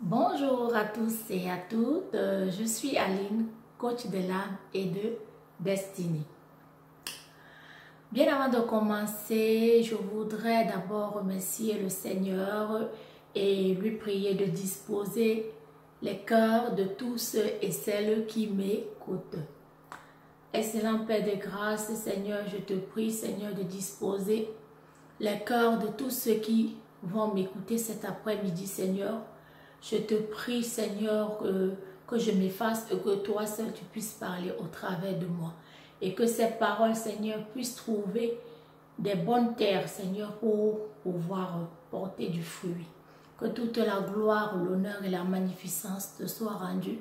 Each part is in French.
Bonjour à tous et à toutes, je suis Aline, coach de l'âme et de destinée. Bien avant de commencer, je voudrais d'abord remercier le Seigneur et lui prier de disposer les cœurs de tous ceux et celles qui m'écoutent. Excellent Père de grâce, Seigneur, je te prie, Seigneur, de disposer les cœurs de tous ceux qui vont m'écouter cet après-midi, Seigneur. Je te prie, Seigneur, que je m'efface et que toi seul tu puisses parler au travers de moi. Et que ces paroles, Seigneur, puissent trouver des bonnes terres, Seigneur, pour pouvoir porter du fruit. Que toute la gloire, l'honneur et la magnificence te soient rendues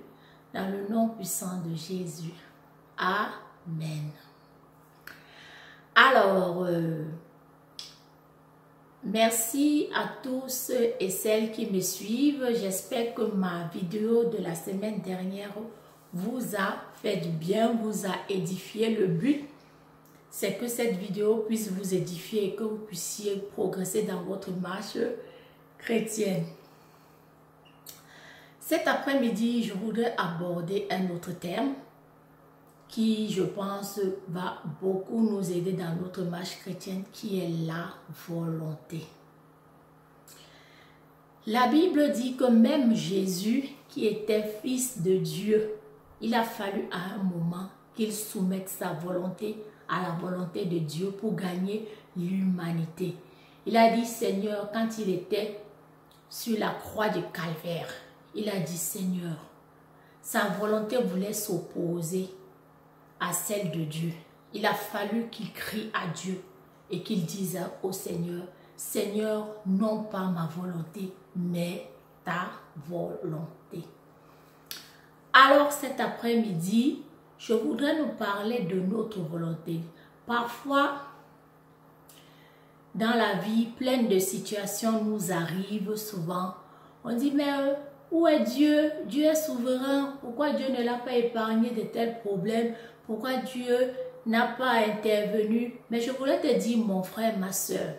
dans le nom puissant de Jésus. Amen. Alors, merci à tous et celles qui me suivent. J'espère que ma vidéo de la semaine dernière vous a fait du bien, vous a édifié. Le but, c'est que cette vidéo puisse vous édifier et que vous puissiez progresser dans votre marche chrétienne. Cet après-midi, je voudrais aborder un autre thème qui, je pense, va beaucoup nous aider dans notre marche chrétienne, qui est la volonté. La Bible dit que même Jésus, qui était fils de Dieu, il a fallu à un moment qu'il soumette sa volonté à la volonté de Dieu pour gagner l'humanité. Il a dit, Seigneur, quand il était sur la croix du Calvaire, il a dit, Seigneur, sa volonté voulait s'opposer à celle de Dieu. Il a fallu qu'il crie à Dieu et qu'il dise au Seigneur, Seigneur, non pas ma volonté, mais ta volonté. Alors cet après-midi, je voudrais nous parler de notre volonté. Parfois, dans la vie, plein de situations nous arrivent souvent. On dit, mais où est Dieu? Dieu est souverain. Pourquoi Dieu ne l'a pas épargné de tels problèmes? Pourquoi Dieu n'a pas intervenu? Mais je voulais te dire, mon frère, ma soeur,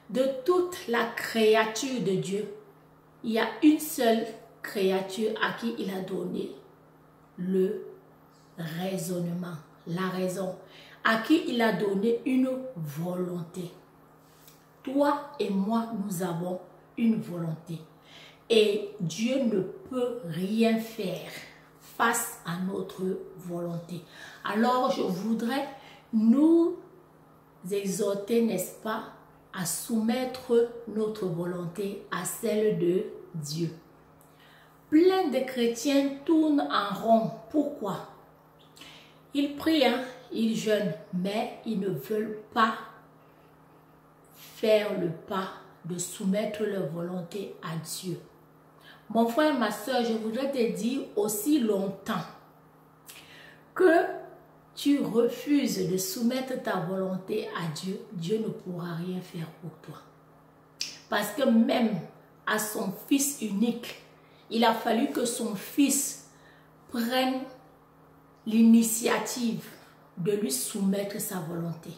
de toute la créature de Dieu, il y a une seule créature à qui il a donné le raisonnement, la raison, à qui il a donné une volonté. Toi et moi, nous avons une volonté. Et Dieu ne peut rien faire face à notre volonté. Alors, je voudrais nous exhorter, n'est-ce pas, à soumettre notre volonté à celle de Dieu. Plein de chrétiens tournent en rond. Pourquoi? Ils prient, hein, ils jeûnent, mais ils ne veulent pas faire le pas de soumettre leur volonté à Dieu. Mon frère, ma soeur, je voudrais te dire, aussi longtemps que tu refuses de soumettre ta volonté à Dieu, Dieu ne pourra rien faire pour toi. Parce que même à son fils unique, il a fallu que son fils prenne l'initiative de lui soumettre sa volonté.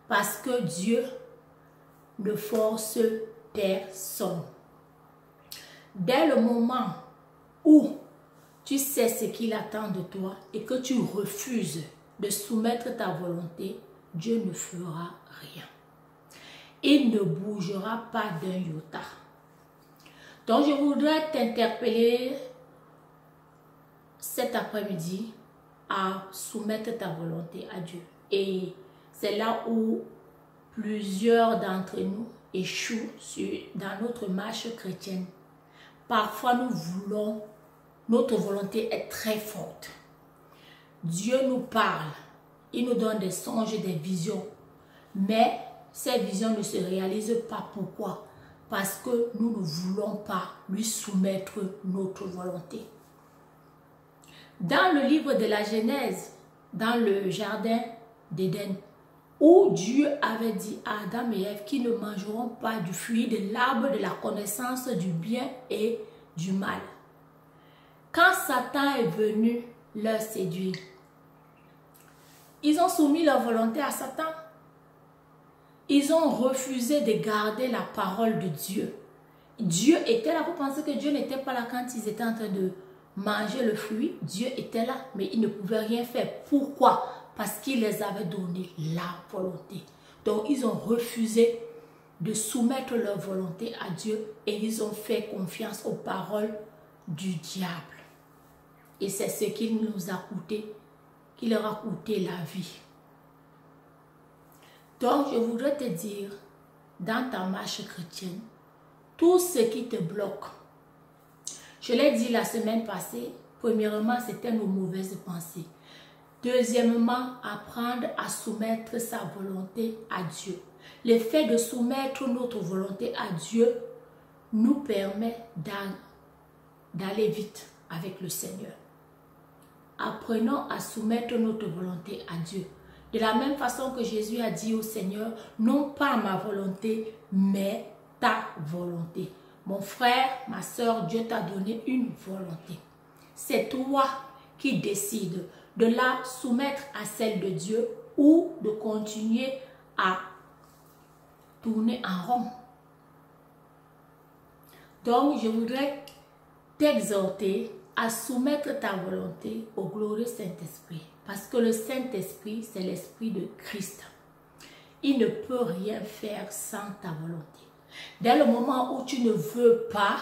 Parce que Dieu ne force personne. Dès le moment où tu sais ce qu'il attend de toi et que tu refuses de soumettre ta volonté, Dieu ne fera rien. Il ne bougera pas d'un iota. Donc je voudrais t'interpeller cet après-midi à soumettre ta volonté à Dieu. Et c'est là où plusieurs d'entre nous échouent dans notre marche chrétienne. Parfois nous voulons, notre volonté est très forte. Dieu nous parle, il nous donne des songes, des visions. Mais ces visions ne se réalisent pas. Pourquoi? Parce que nous ne voulons pas lui soumettre notre volonté. Dans le livre de la Genèse, dans le jardin d'Éden, où Dieu avait dit à Adam et Ève qu'ils ne mangeront pas du fruit de l'arbre de la connaissance du bien et du mal. Quand Satan est venu leur séduire, ils ont soumis leur volonté à Satan. Ils ont refusé de garder la parole de Dieu. Dieu était là. Vous pensez que Dieu n'était pas là quand ils étaient en train de manger le fruit? Dieu était là, mais il ne pouvait rien faire. Pourquoi? Parce qu'il les avait donné la volonté. Donc, ils ont refusé de soumettre leur volonté à Dieu et ils ont fait confiance aux paroles du diable. Et c'est ce qui nous a coûté, qui leur a coûté la vie. Donc, je voudrais te dire, dans ta marche chrétienne, tout ce qui te bloque, je l'ai dit la semaine passée, premièrement, c'était nos mauvaises pensées. Deuxièmement, apprendre à soumettre sa volonté à Dieu. Le fait de soumettre notre volonté à Dieu nous permet d'aller vite avec le Seigneur. Apprenons à soumettre notre volonté à Dieu. De la même façon que Jésus a dit au Seigneur, non pas ma volonté, mais ta volonté. Mon frère, ma soeur, Dieu t'a donné une volonté. C'est toi qui décides de la soumettre à celle de Dieu ou de continuer à tourner en rond. Donc, je voudrais t'exhorter à soumettre ta volonté au glorieux Saint-Esprit. Parce que le Saint-Esprit, c'est l'Esprit de Christ. Il ne peut rien faire sans ta volonté. Dès le moment où tu ne veux pas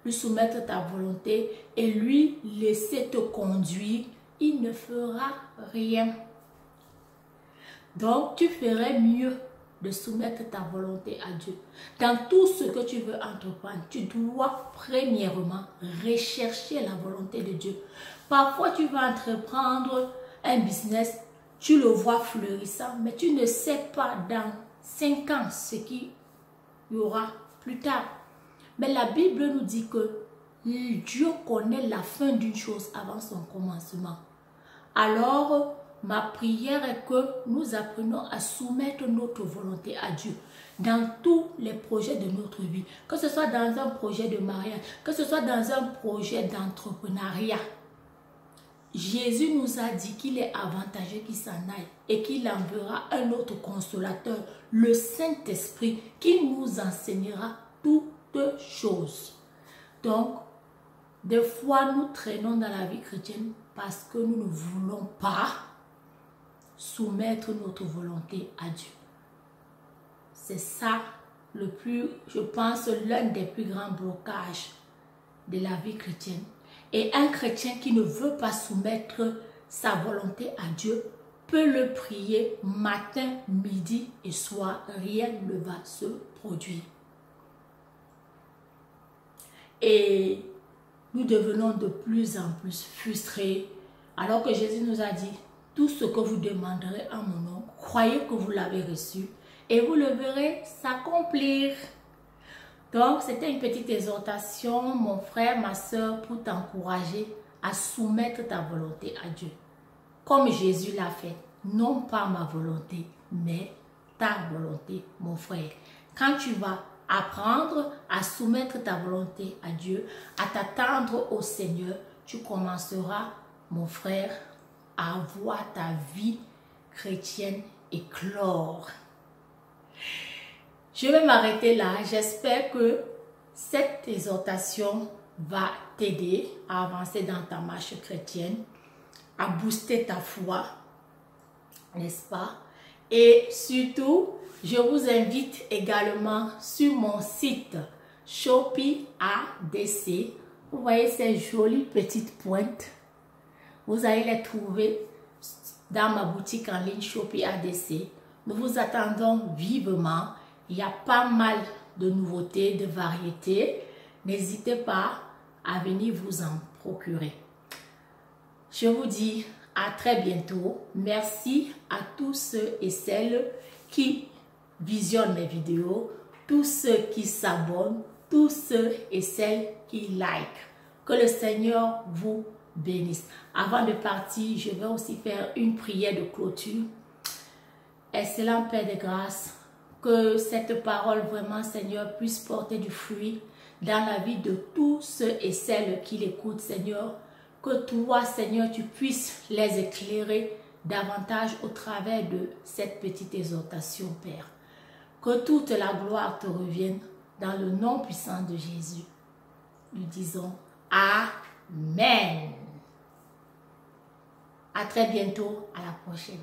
lui soumettre ta volonté et lui laisser te conduire, il ne fera rien. Donc, tu ferais mieux de soumettre ta volonté à Dieu. Dans tout ce que tu veux entreprendre, tu dois premièrement rechercher la volonté de Dieu. Parfois, tu vas entreprendre un business, tu le vois fleurissant, mais tu ne sais pas dans 5 ans ce qu'il y aura plus tard. Mais la Bible nous dit que Dieu connaît la fin d'une chose avant son commencement. Alors, ma prière est que nous apprenions à soumettre notre volonté à Dieu dans tous les projets de notre vie. Que ce soit dans un projet de mariage, que ce soit dans un projet d'entrepreneuriat. Jésus nous a dit qu'il est avantageux qu'il s'en aille et qu'il enverra un autre consolateur, le Saint-Esprit, qui nous enseignera toutes choses. Donc, des fois, nous traînons dans la vie chrétienne parce que nous ne voulons pas soumettre notre volonté à Dieu. C'est ça je pense, l'un des plus grands blocages de la vie chrétienne. Et un chrétien qui ne veut pas soumettre sa volonté à Dieu peut le prier matin, midi et soir. Rien ne va se produire. Et nous devenons de plus en plus frustrés. Alors que Jésus nous a dit, tout ce que vous demanderez en mon nom, croyez que vous l'avez reçu et vous le verrez s'accomplir. Donc, c'était une petite exhortation, mon frère, ma soeur, pour t'encourager à soumettre ta volonté à Dieu. Comme Jésus l'a fait, non pas ma volonté, mais ta volonté, mon frère. Quand tu vas apprendre à soumettre ta volonté à Dieu, à t'attendre au Seigneur, tu commenceras, mon frère, à voir ta vie chrétienne éclore. Je vais m'arrêter là. J'espère que cette exhortation va t'aider à avancer dans ta marche chrétienne, à booster ta foi, n'est-ce pas? Et surtout, je vous invite également sur mon site Shopee ADC. Vous voyez ces jolies petites pointes. Vous allez les trouver dans ma boutique en ligne Shopee ADC. Nous vous attendons vivement. Il y a pas mal de nouveautés, de variétés. N'hésitez pas à venir vous en procurer. Je vous dis à très bientôt. Merci à tous ceux et celles qui visionnent mes vidéos, tous ceux qui s'abonnent, tous ceux et celles qui like. Que le Seigneur vous bénisse. Avant de partir, je vais aussi faire une prière de clôture. Excellent Père de grâce, que cette parole vraiment, Seigneur, puisse porter du fruit dans la vie de tous ceux et celles qui l'écoutent, Seigneur. Que toi, Seigneur, tu puisses les éclairer davantage au travers de cette petite exhortation, Père. Que toute la gloire te revienne dans le nom puissant de Jésus. Nous disons Amen. À très bientôt, à la prochaine.